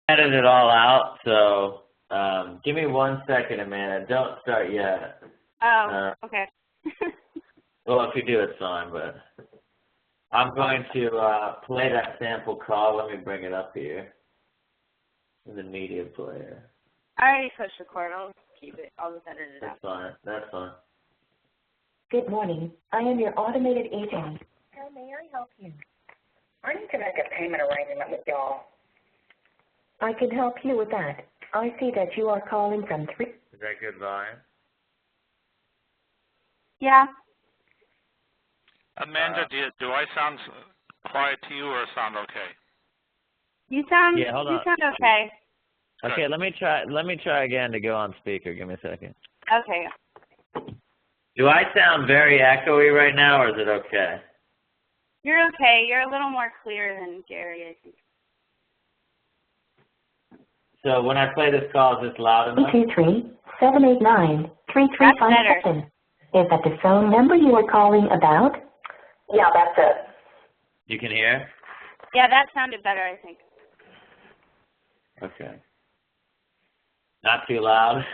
Edit it all out, so give me 1 second, Amanda. Don't start yet. Oh, okay. Well, if you do, it's fine, but I'm going to play that sample call. Let me bring it up here in the media player. I already pushed record. I'll keep it. I'll just edit it out. That's fine. That's fine. Good morning. I am your automated agent. How may I help you? I need to make a payment arrangement with y'all. I can help you with that. I see that you are calling from 3. Is that good volume? Yeah. Amanda, do I sound quiet to you or sound okay? You sound. Yeah, hold on. You sound okay. Okay, let me try again to go on speaker. Give me a second. Okay. Do I sound very echoey right now, or is it okay? You're okay. You're a little more clear than Gary, I think. So when I play this call, is this loud enough? 223-789-3357. Is that the phone number you were calling about? Yeah, that's it. You can hear? Yeah, that sounded better, I think. Okay. Not too loud?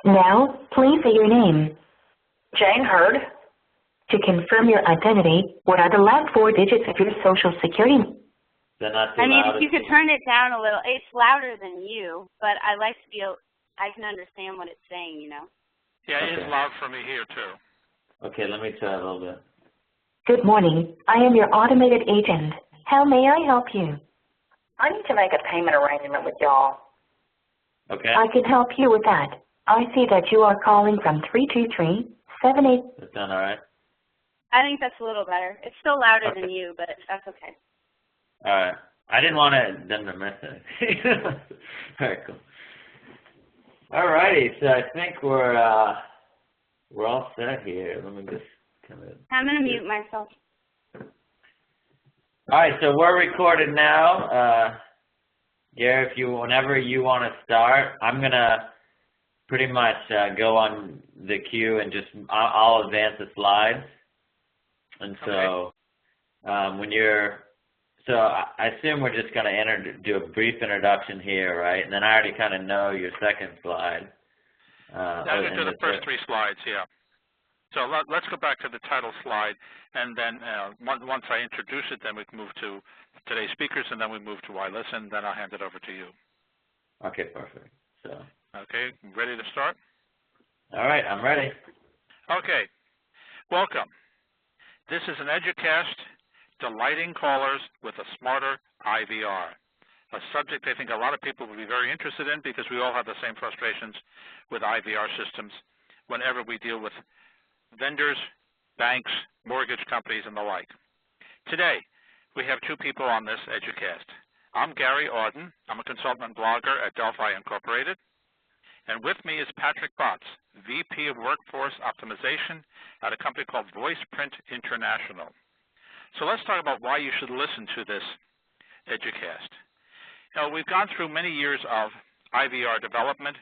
Now, please say your name. Jane Hurd. To confirm your identity, what are the last 4 digits of your social security? They're not too I mean, loud. if you could turn it down a little. It's louder than you, but I like to be. I can understand what it's saying, you know. Yeah, Okay. It is loud for me here, too. Okay, let me try a little bit. Good morning. I am your automated agent. How may I help you? I need to make a payment arrangement with y'all. Okay. I can help you with that. I see that you are calling from 323-78. That sound all right? I think that's a little better. It's still louder than you, but that's okay. All right. I didn't want them to miss it. All right, cool. All righty, so I think we're all set here. Let me just come in. I'm going to mute myself. All right, so we're recorded now. Gary, whenever you want to start, I'm gonna pretty much go on the cue and I'll advance the slides. And so so I assume we're just gonna do a brief introduction here, right? And then I already kind of know your second slide. That into the first 3 slides, yeah. So let's go back to the title slide, and then once I introduce it, then we can move to today's speakers, and then we move to why listen, then I'll hand it over to you. Okay, perfect. So. Okay, ready to start? All right, I'm ready. Okay, welcome. This is an EduCast delighting callers with a Smarter IVR, a subject I think a lot of people will be very interested in because we all have the same frustrations with IVR systems whenever we deal with vendors, banks, mortgage companies, and the like. Today, we have 2 people on this EduCast. I'm Gary Auden. I'm a consultant and blogger at Delphi Incorporated. And with me is Patrick Botts, VP of Workforce Optimization at a company called VoicePrint International. So let's talk about why you should listen to this EduCast. Now, we've gone through many years of IVR development,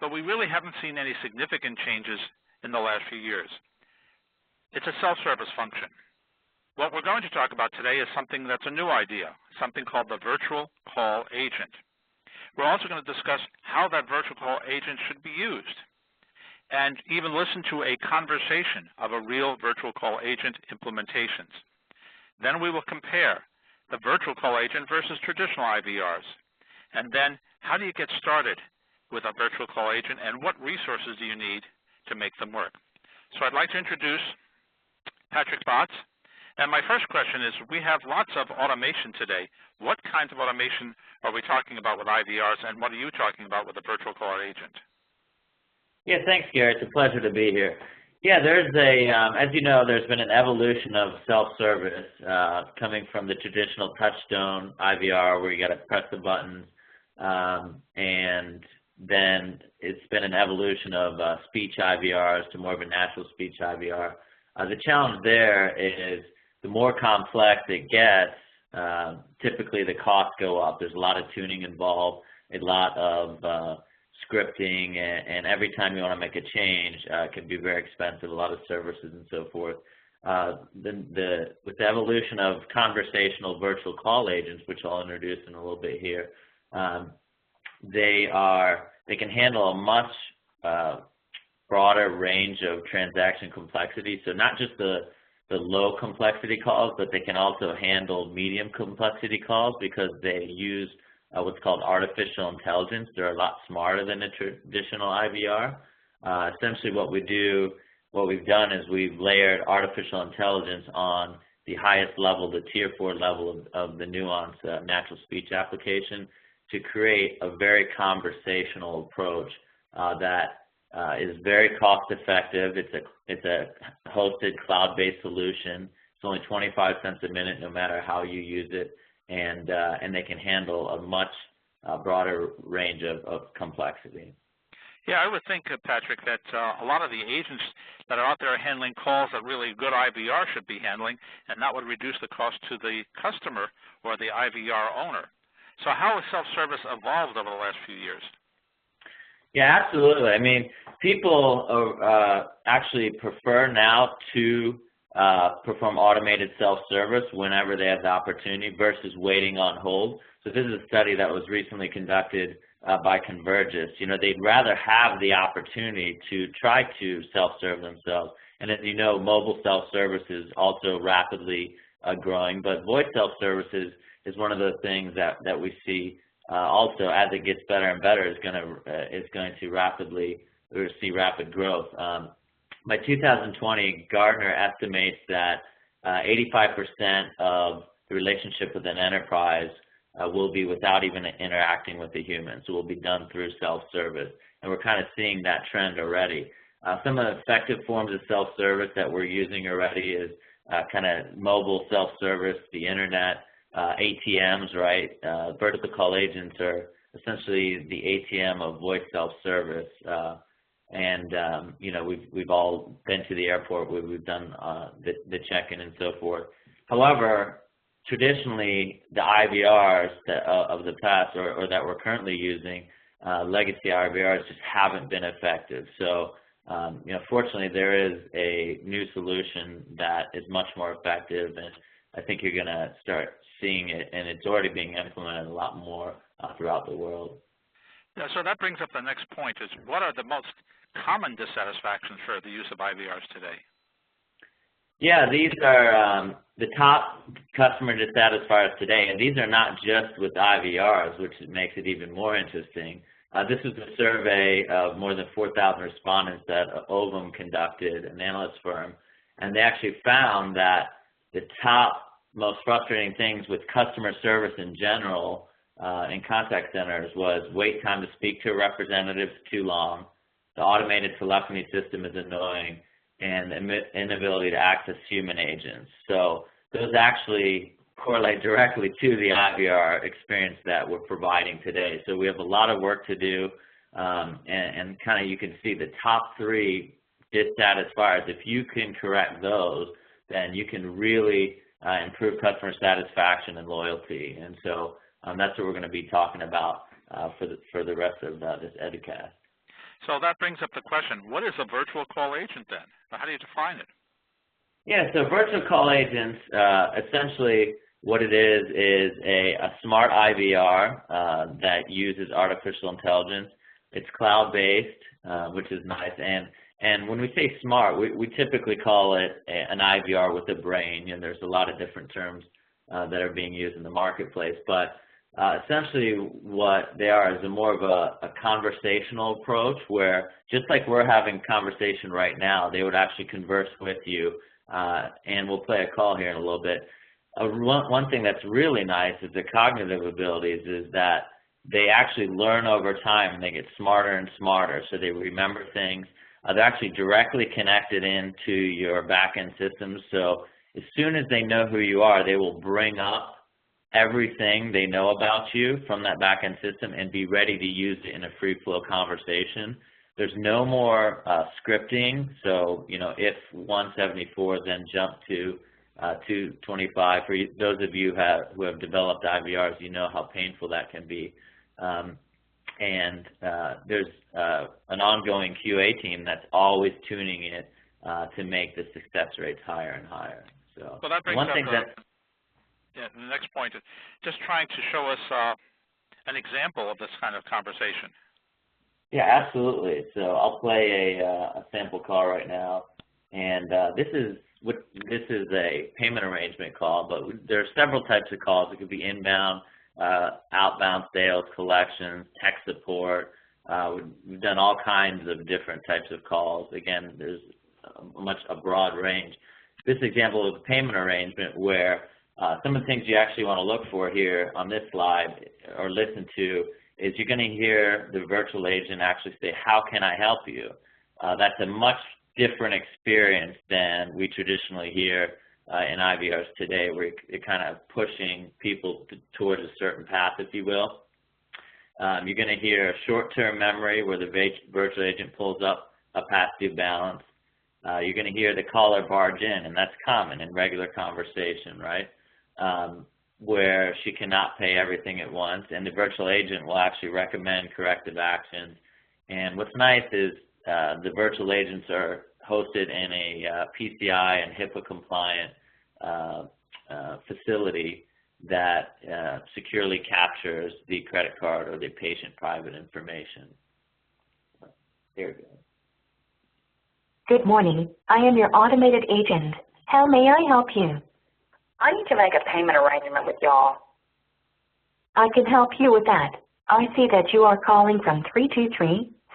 but we really haven't seen any significant changes in the last few years. It's a self-service function. What we're going to talk about today is something that's a new idea, something called the virtual call agent. We're also going to discuss how that virtual call agent should be used and even listen to a conversation of a real virtual call agent implementations. Then we will compare the virtual call agent versus traditional IVRs. And then how do you get started with a virtual call agent and what resources do you need to make them work? So I'd like to introduce Patrick Botts. And my first question is, we have lots of automation today. What kinds of automation are we talking about with IVRs, and what are you talking about with a virtual call agent? Yeah, thanks, Gary. It's a pleasure to be here. Yeah, there's as you know, there's been an evolution of self-service coming from the traditional touchstone IVR where you got to press the buttons, and then it's been an evolution of speech IVRs to more of a natural speech IVR. The challenge there is the more complex it gets, typically the costs go up. There's a lot of tuning involved, a lot of scripting, and every time you want to make a change, it can be very expensive, a lot of services and so forth. With the evolution of conversational virtual call agents, which I'll introduce in a little bit here, they can handle a much broader range of transaction complexity. So not just the low complexity calls, but they can also handle medium complexity calls because they use what's called artificial intelligence. They're a lot smarter than a traditional IVR. Essentially what we've done is we've layered artificial intelligence on the highest level, the tier 4 level of the nuance natural speech application to create a very conversational approach that is very cost effective. It's a hosted cloud-based solution. It's only 25 cents a minute no matter how you use it, and they can handle a much broader range of complexity. Yeah, I would think, Patrick, that a lot of the agents that are out there handling calls that really good IVR should be handling, and that would reduce the cost to the customer or the IVR owner. So how has self-service evolved over the last few years? Yeah, absolutely. I mean, people actually prefer now to perform automated self-service whenever they have the opportunity versus waiting on hold. So this is a study that was recently conducted by Convergys. You know, they'd rather have the opportunity to try to self-serve themselves. And as you know, mobile self-service is also rapidly growing, but voice self-service is one of those things that we see also as it gets better and better is going to rapidly see rapid growth. By 2020, Gartner estimates that 85% of the relationship with an enterprise will be without even interacting with a human, so will be done through self-service. And we're kind of seeing that trend already. Some of the effective forms of self-service that we're using already is kind of mobile self-service, the internet, ATMs, right? Vertical call agents are essentially the ATM of voice self-service. You know, we've all been to the airport where we've done the check-in and so forth. However, traditionally, the IVRs of the past or that we're currently using, legacy IVRs, just haven't been effective. So, you know, fortunately, there is a new solution that is much more effective, and I think you're going to start seeing it, and it's already being implemented a lot more throughout the world. Yeah, so that brings up the next point, is what are the most common dissatisfactions for the use of IVRs today? Yeah, these are the top customer dissatisfiers today, and these are not just with IVRs, which makes it even more interesting. This was a survey of more than 4,000 respondents that Ovum conducted, an analyst firm, and they actually found that the top most frustrating things with customer service in general in contact centers was wait time to speak to a representative is too long, the automated telephony system is annoying, and inability to access human agents. So those actually correlate directly to the IVR experience that we're providing today. So we have a lot of work to do, and kind of you can see the top 3 dissatisfiers. If you can correct those, then you can really improve customer satisfaction and loyalty. And so that's what we're going to be talking about for the rest of this Educast. So that brings up the question, what is a virtual call agent then? How do you define it? Yeah, so virtual call agents, essentially what it is a smart IVR that uses artificial intelligence. It's cloud-based, which is nice. And when we say smart, we typically call it an IVR with a brain, and there's a lot of different terms that are being used in the marketplace. But essentially what they are is more of a conversational approach where just like we're having conversation right now, they would actually converse with you, and we'll play a call here in a little bit. One thing that's really nice is the cognitive abilities is that they actually learn over time and they get smarter and smarter, so they remember things. They're actually directly connected into your back-end systems, so as soon as they know who you are, they will bring up everything they know about you from that back-end system and be ready to use it in a free-flow conversation. There's no more scripting, so you know, if 174, then jump to 225. For those of you who have developed IVRs, you know how painful that can be. There's an ongoing QA team that's always tuning it to make the success rates higher and higher. So well, that brings one up thing the next point is just trying to show us an example of this kind of conversation? Yeah, absolutely. So I'll play a sample call right now, and this is a payment arrangement call, but there are several types of calls. It could be inbound, outbound sales, collections, tech support. We've done all kinds of different types of calls. Again, there's a broad range. This example is a payment arrangement where some of the things you actually want to look for here on this slide or listen to is you're going to hear the virtual agent actually say, "How can I help you?" That's a much different experience than we traditionally hear in IVRs today, where you're kind of pushing people towards a certain path, if you will. You're going to hear a short-term memory where the virtual agent pulls up a past due balance. You're going to hear the caller barge in, and that's common in regular conversation, right? Where she cannot pay everything at once, and the virtual agent will actually recommend corrective actions. And what's nice is the virtual agents are hosted in a PCI and HIPAA compliant facility that securely captures the credit card or the patient private information. There we go. Good morning. I am your automated agent. How may I help you? I need to make a payment arrangement with y'all. I can help you with that. I see that you are calling from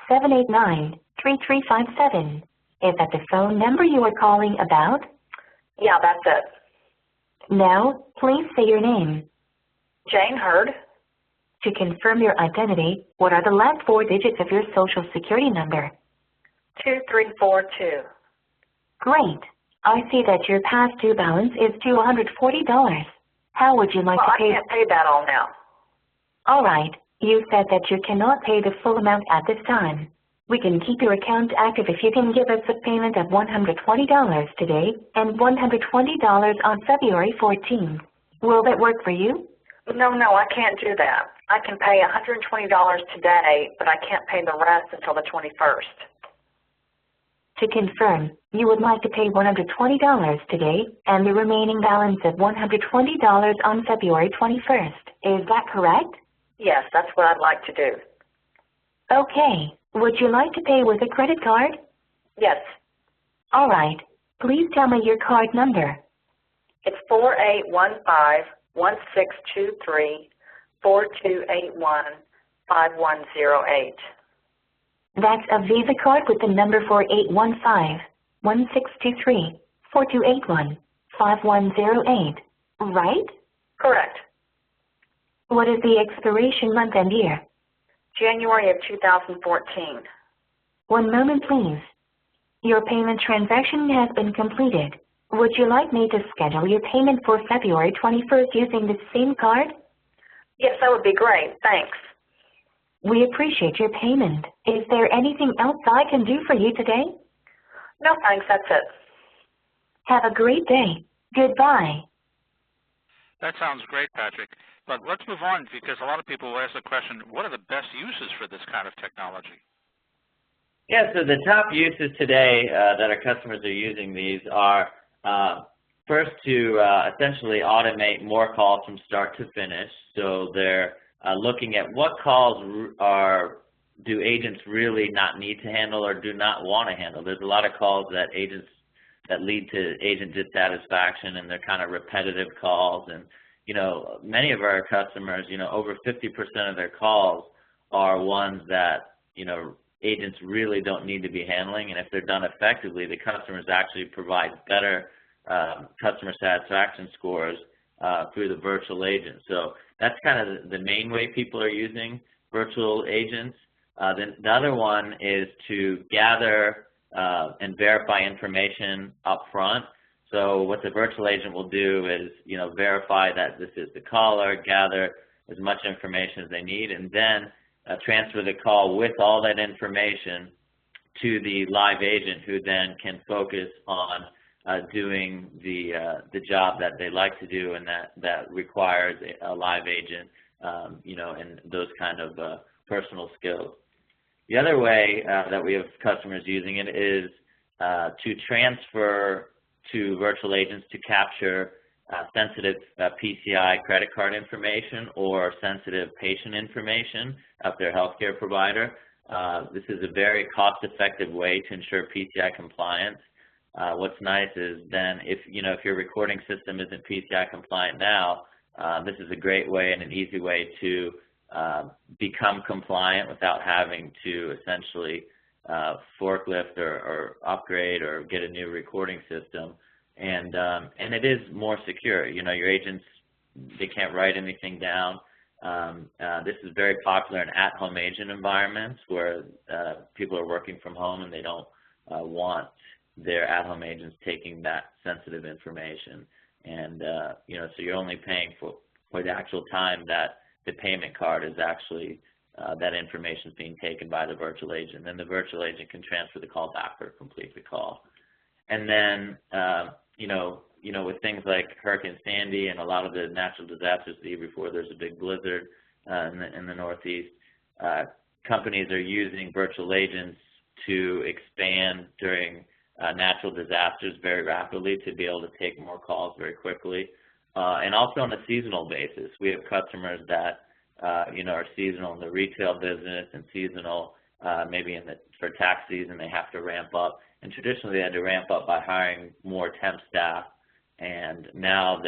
323-789-3357. Is that the phone number you are calling about? Yeah, that's it. Now, please say your name. Jane Hurd. To confirm your identity, what are the last 4 digits of your Social Security number? 2342. Great. I see that your past due balance is $240. How would you like to pay? I can't pay that all now. All right. You said that you cannot pay the full amount at this time. We can keep your account active if you can give us a payment of $120 today and $120 on February 14th. Will that work for you? No, I can't do that. I can pay $120 today, but I can't pay the rest until the 21st. To confirm, you would like to pay $120 today and the remaining balance of $120 on February 21st. Is that correct? Yes, that's what I'd like to do. Okay. Would you like to pay with a credit card? Yes. All right. Please tell me your card number. It's 4815-1623-4281-5108. That's a Visa card with the number 4815-1623-4281-5108, right? Correct. What is the expiration month and year? January of 2014. 1 moment, please. Your payment transaction has been completed. Would you like me to schedule your payment for February 21st using the same card? Yes, that would be great. Thanks. We appreciate your payment. Is there anything else I can do for you today? No, thanks. That's it. Have a great day. Goodbye. That sounds great, Patrick. But let's move on, because a lot of people will ask the question, what are the best uses for this kind of technology? Yeah, so the top uses today that our customers are using these are first to essentially automate more calls from start to finish. So they're looking at what calls do agents really not need to handle or do not want to handle. There's a lot of calls that lead to agent dissatisfaction, and they're kind of repetitive calls. And many of our customers, over 50% of their calls are ones that agents really don't need to be handling, and if they're done effectively, the customers actually provide better customer satisfaction scores through the virtual agent. So that's kind of the main way people are using virtual agents. Then the other one is to gather and verify information up front. So what the virtual agent will do is, verify that this is the caller, gather as much information as they need, and then transfer the call with all that information to the live agent, who then can focus on doing the job that they like to do, and that requires a live agent, and those kind of personal skills. The other way that we have customers using it is to transfer to virtual agents to capture sensitive PCI credit card information or sensitive patient information of their healthcare provider. This is a very cost-effective way to ensure PCI compliance. What's nice is then if your recording system isn't PCI compliant now, this is a great way and an easy way to become compliant without having to essentially forklift or upgrade or get a new recording system. And it is more secure. Your agents, they can't write anything down. This is very popular in at-home agent environments where people are working from home and they don't want their at-home agents taking that sensitive information. And so you're only paying for the actual time that the payment card is actually that information is being taken by the virtual agent. Then the virtual agent can transfer the call back or complete the call. And then with things like Hurricane Sandy and a lot of the natural disasters the year before, there's a big blizzard in the Northeast, companies are using virtual agents to expand during natural disasters very rapidly to be able to take more calls very quickly. And also on a seasonal basis. We have customers that are seasonal in the retail business and seasonal maybe for tax season they have to ramp up. And traditionally they had to ramp up by hiring more temp staff, and now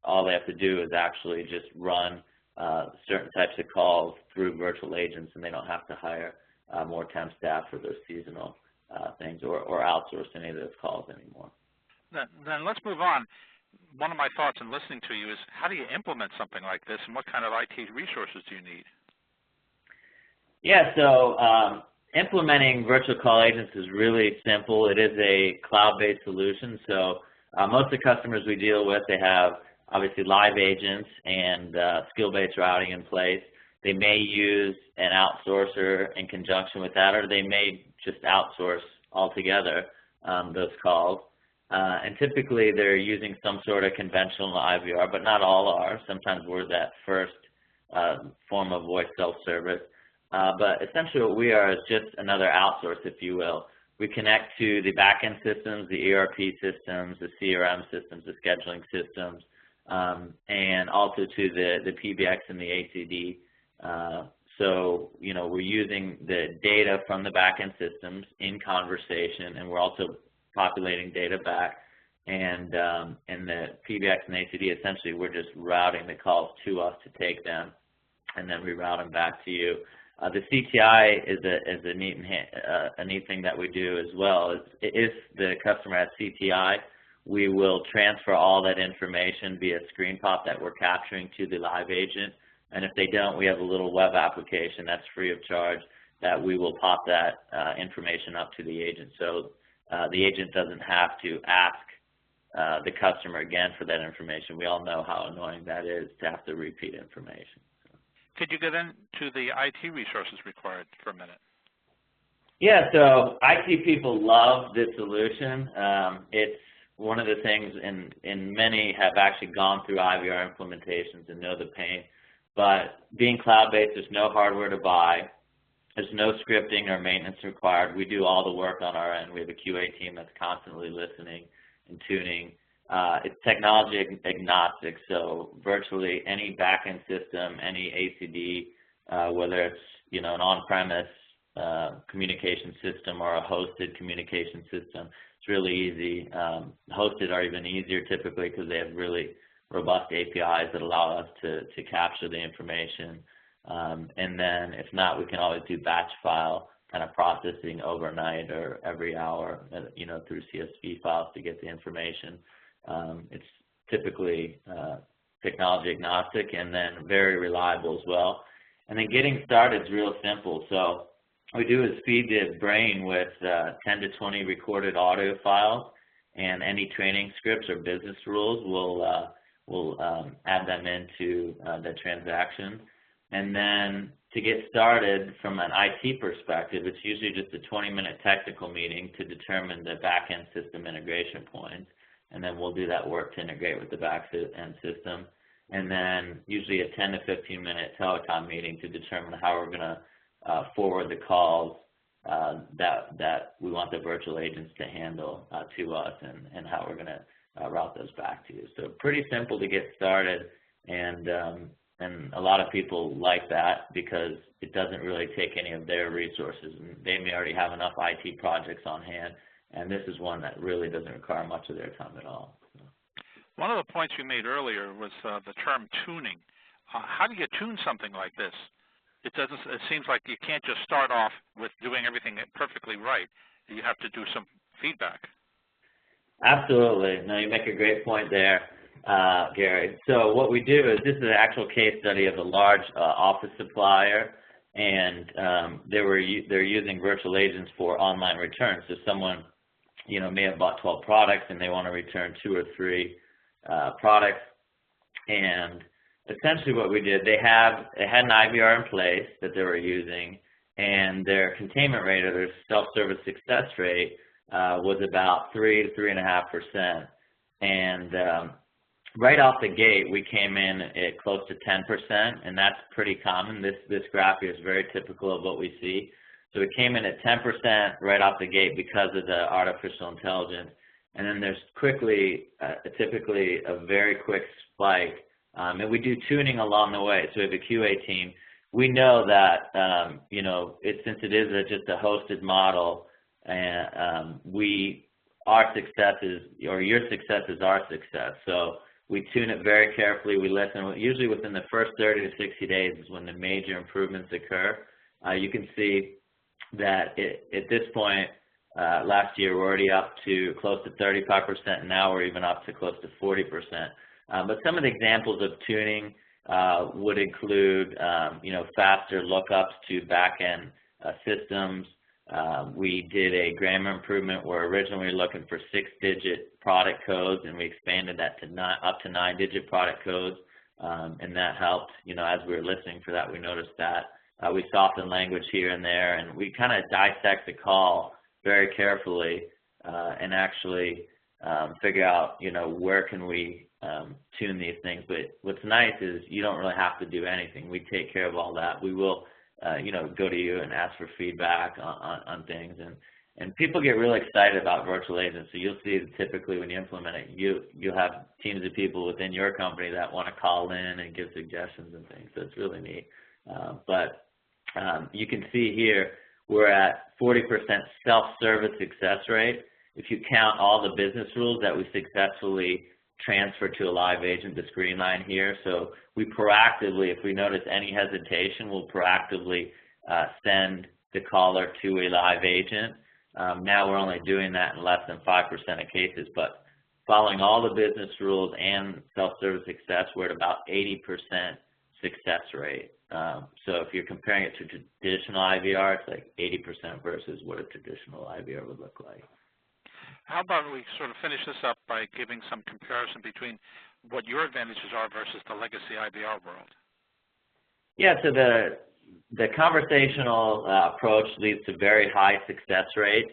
all they have to do is actually just run certain types of calls through virtual agents, and they don't have to hire more temp staff for those seasonal things or outsource any of those calls anymore. Then let's move on. One of my thoughts in listening to you is, how do you implement something like this, and what kind of IT resources do you need? Yeah, so implementing virtual call agents is really simple. It is a cloud-based solution. So most of the customers we deal with, they have obviously live agents and skill-based routing in place. They may use an outsourcer in conjunction with that, or they may just outsource altogether those calls. And typically they're using some sort of conventional IVR, but not all are. Sometimes we're that first form of voice self-service. But essentially what we are is just another outsource, if you will. We connect to the back-end systems, the ERP systems, the CRM systems, the scheduling systems, and also to the PBX and the ACD. So, we're using the data from the back-end systems in conversation, and we're also populating data back. And the PBX and ACD, essentially, we're just routing the calls to us to take them, and then we route them back to you. The CTI is a neat thing that we do as well. If the customer has CTI, we will transfer all that information via screen pop that we're capturing to the live agent. And if they don't, we have a little web application that's free of charge that we will pop that information up to the agent. So the agent doesn't have to ask the customer again for that information. We all know how annoying that is to have to repeat information. Could you get into the IT resources required for a minute? Yeah, so IT people love this solution. It's one of the things, and many have actually gone through IVR implementations and know the pain. But being cloud-based, there's no hardware to buy. There's no scripting or maintenance required. We do all the work on our end. We have a QA team that's constantly listening and tuning. It's technology agnostic, so virtually any back-end system, any ACD, whether it's an on-premise communication system or a hosted communication system, it's really easy. Hosted are even easier typically because they have really robust APIs that allow us to capture the information. And then if not, we can always do batch file kind of processing overnight or every hour, through CSV files to get the information. It's typically technology agnostic and then very reliable as well. And then getting started is real simple. So what we do is feed the brain with 10 to 20 recorded audio files, and any training scripts or business rules we'll add them into the transaction. And then to get started from an IT perspective, it's usually just a 20-minute technical meeting to determine the back-end system integration points. And then we'll do that work to integrate with the back-end system. And then usually a 10 to 15-minute telecom meeting to determine how we're going to forward the calls that we want the virtual agents to handle to us, and how we're going to route those back to you. So pretty simple to get started, and a lot of people like that because it doesn't really take any of their resources, and they may already have enough IT projects on hand, and this is one that really doesn't require much of their time at all. So. One of the points you made earlier was the term tuning. How do you tune something like this? It seems like you can't just start off with doing everything perfectly right. You have to do some feedback. Absolutely. No, you make a great point there, Gary. So what we do is, this is an actual case study of a large office supplier, and they're using virtual agents for online returns. So someone, may have bought 12 products and they want to return 2 or 3 products, and essentially what we did, they had an IVR in place that they were using, and their containment rate, or their self-service success rate, was about 3 to 3.5%. And right off the gate, we came in at close to 10%, and that's pretty common. This graph here is very typical of what we see. So we came in at 10% right off the gate because of the artificial intelligence. And then there's typically a very quick spike. And we do tuning along the way. So we have a QA team. We know that, since it is just a hosted model, and our success is, or your success is our success. So we tune it very carefully. We listen. Usually within the first 30 to 60 days is when the major improvements occur. You can see that at this point, last year we're already up to close to 35%, and now we're even up to close to 40%. But some of the examples of tuning would include, faster lookups to back-end systems. We did a grammar improvement where originally we were looking for 6-digit product codes, and we expanded that to up to 9-digit product codes, and that helped. As we were listening for that, we noticed that. We softened language here and there, and we kind of dissect the call very carefully and actually figure out, where can we tune these things. But what's nice is you don't really have to do anything. We take care of all that. We will, go to you and ask for feedback on things. And people get really excited about virtual agents. So you'll see that typically when you implement it, you'll have teams of people within your company that want to call in and give suggestions and things. So it's really neat. But you can see here we're at 40% self-service success rate. If you count all the business rules that we successfully transfer to a live agent, the screen line here. So we proactively, if we notice any hesitation, we'll proactively send the caller to a live agent. Now we're only doing that in less than 5% of cases, but following all the business rules and self-service success, we're at about 80% success rate. So if you're comparing it to traditional IVR, it's like 80% versus what a traditional IVR would look like. How about we sort of finish this up by giving some comparison between what your advantages are versus the legacy IVR world? Yeah, so the conversational approach leads to very high success rates.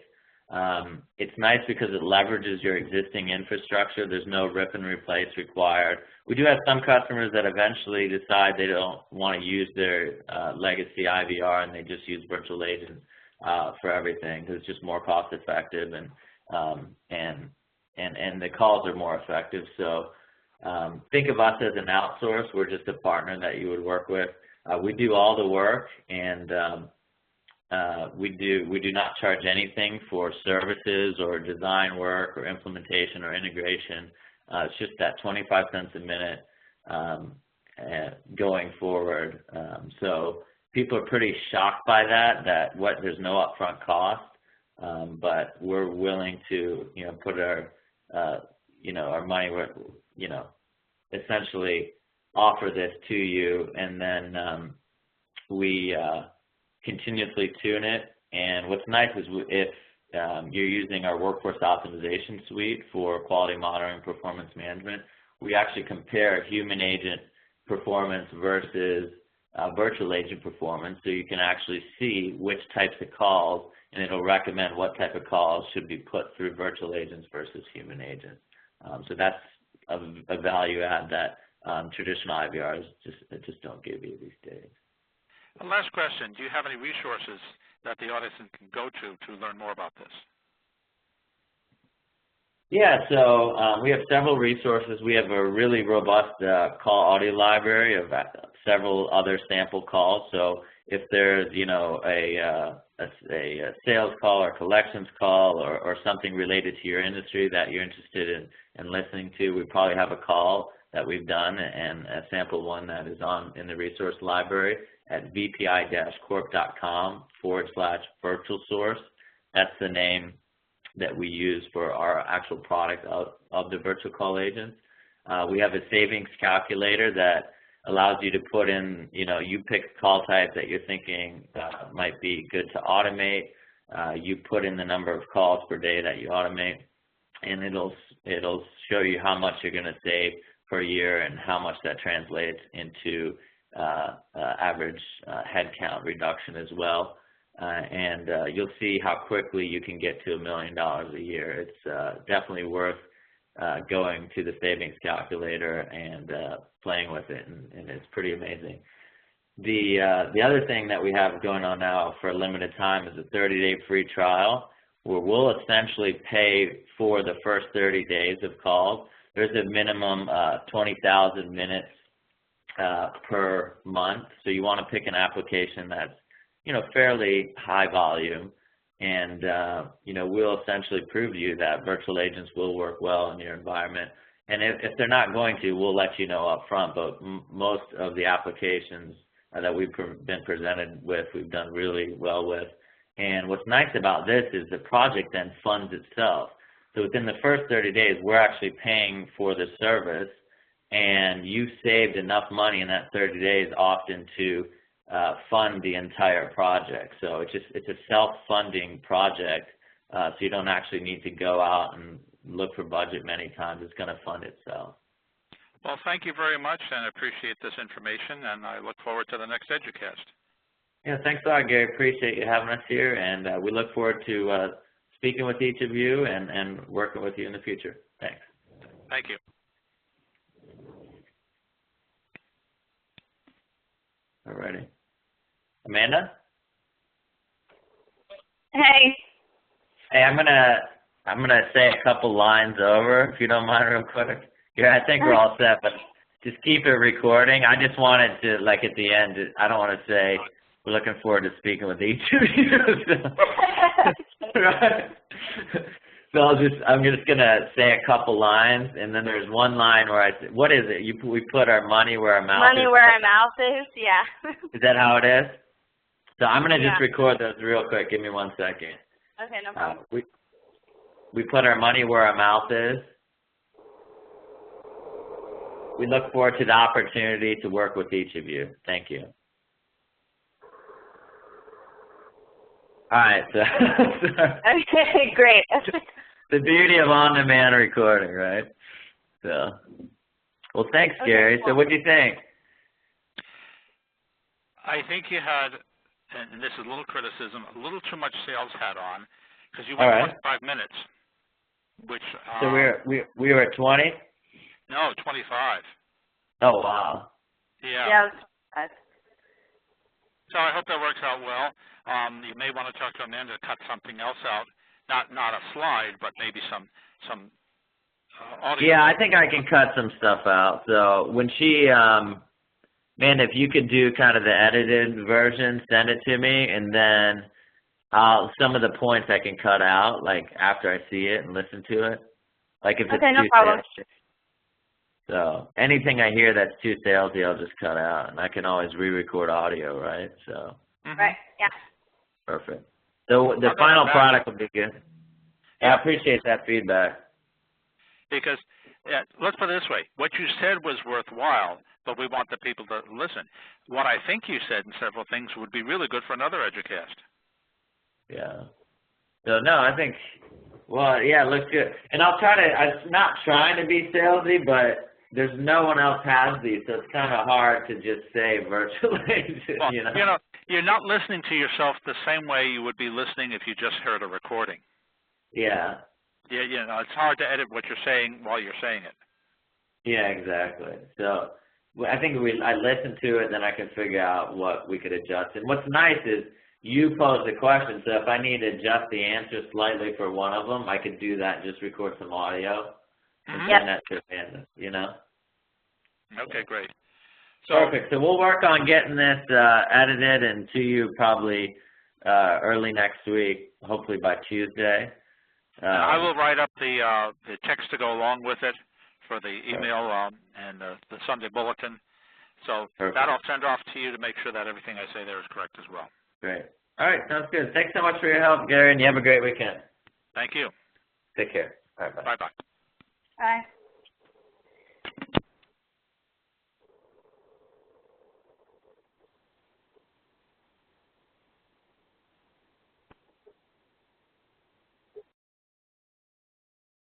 It's nice because it leverages your existing infrastructure. There's no rip and replace required. We do have some customers that eventually decide they don't want to use their legacy IVR, and they just use virtual agents for everything because it's just more cost effective, and the calls are more effective. So think of us as an outsource. We're just a partner that you would work with. We do all the work, and we do not charge anything for services or design work or implementation or integration. It's just that 25 cents a minute going forward. So people are pretty shocked by that there's no upfront cost, but we're willing to put our our money where, essentially offer this to you, and then we continuously tune it. And what's nice is if you're using our workforce optimization suite for quality monitoring and performance management, we actually compare human agent performance versus virtual agent performance, so you can actually see which types of calls, and it'll recommend what type of calls should be put through virtual agents versus human agents. So that's a value add that traditional IVRs just don't give you these days. The last question, do you have any resources that the audience can go to learn more about this? Yeah, so we have several resources. We have a really robust call audio library of several other sample calls. So if there's, you know, a sales call or collections call or something related to your industry that you're interested in listening to, we probably have a call that we've done and a sample one that is in the resource library at vpi-corp.com/virtual source. That's the name that we use for our actual product of the virtual call agents. We have a savings calculator that allows you to put in, you know, you pick call type that you're thinking might be good to automate. You put in the number of calls per day that you automate, and it'll show you how much you're going to save per year and how much that translates into average headcount reduction as well. And you'll see how quickly you can get to $1 million a year. It's definitely worth going to the savings calculator and playing with it, and it's pretty amazing. The other thing that we have going on now for a limited time is a 30-day free trial where we'll essentially pay for the first 30 days of calls. There's a minimum 20,000 minutes per month, so you want to pick an application that's, you know, fairly high volume, and you know, we'll essentially prove to you that virtual agents will work well in your environment. And if they're not going to, we'll let you know up front, but most of the applications that we've been presented with, we've done really well with. And what's nice about this is the project then funds itself. So within the first 30 days, we're actually paying for the service, and you've saved enough money in that 30 days often to fund the entire project. So it's a self-funding project, so you don't actually need to go out and look for budget many times. It's going to fund itself. Well, thank you very much, and I appreciate this information, and I look forward to the next EduCast. Yeah, thanks a lot, Gary. Appreciate you having us here, and we look forward to speaking with each of you and working with you in the future. Thanks. Thank you. All righty. Amanda? Hey. Hey, I'm gonna say a couple lines over, if you don't mind, real quick. Yeah, I think we're all set, but just keep it recording. I just wanted to, like, at the end, I don't want to say we're looking forward to speaking with each of you. Right? So I'm just gonna say a couple lines, and then there's one line where I say, what is it? We put our money where our mouth is. Money where our mouth is, yeah. Is that how it is? So I'm gonna just record those real quick. Give me 1 second. Okay, no problem. We put our money where our mouth is. We look forward to the opportunity to work with each of you. Thank you. All right. So okay, great. The beauty of on-demand recording, right? So, well, thanks, Gary. So what do you think? I think you had, and this is a little criticism, a little too much sales hat on, because you went 25 minutes, which... So we were at 20? No, 25. Oh, wow. Yeah. So I hope that works out well. You may want to talk to Amanda to cut something else out, not a slide, but maybe some audio. Yeah, I think I can cut some stuff out. So when she, man, if you could do kind of the edited version, send it to me, and then some of the points I can cut out, like after I see it and listen to it. Like if it's no too problem. salesy. So anything I hear that's too salesy, I'll just cut out, and I can always re-record audio, right? So. Right. Yeah. Perfect. So the final product will be good. Yeah. I appreciate that feedback. Because let's put it this way: what you said was worthwhile, but we want the people to listen. What I think you said in several things would be really good for another EduCast. Yeah. So no, I think. Well, yeah, it looks good. And I'll try to. I'm not trying to be salesy, but there's no one else has these, so it's kind of hard to just say virtually. Well, you know, you're not listening to yourself the same way you would be listening if you just heard a recording. Yeah. Yeah, you know, it's hard to edit what you're saying while you're saying it. Yeah, exactly. So I think I listen to it, then I can figure out what we could adjust. And what's nice is you posed a question, so if I need to adjust the answer slightly for one of them, I could do that and just record some audio and send that to Amanda, you know? Okay, great. So, perfect. So we'll work on getting this edited and to you probably early next week, hopefully by Tuesday. I will write up the text to go along with it for the email and the Sunday bulletin. So perfect. that I'll send off to you to make sure that everything I say there is correct as well. Great. All right, sounds good. Thanks so much for your help, Gary, and you have a great weekend. Thank you. Take care. All right, bye. Bye-bye. Bye.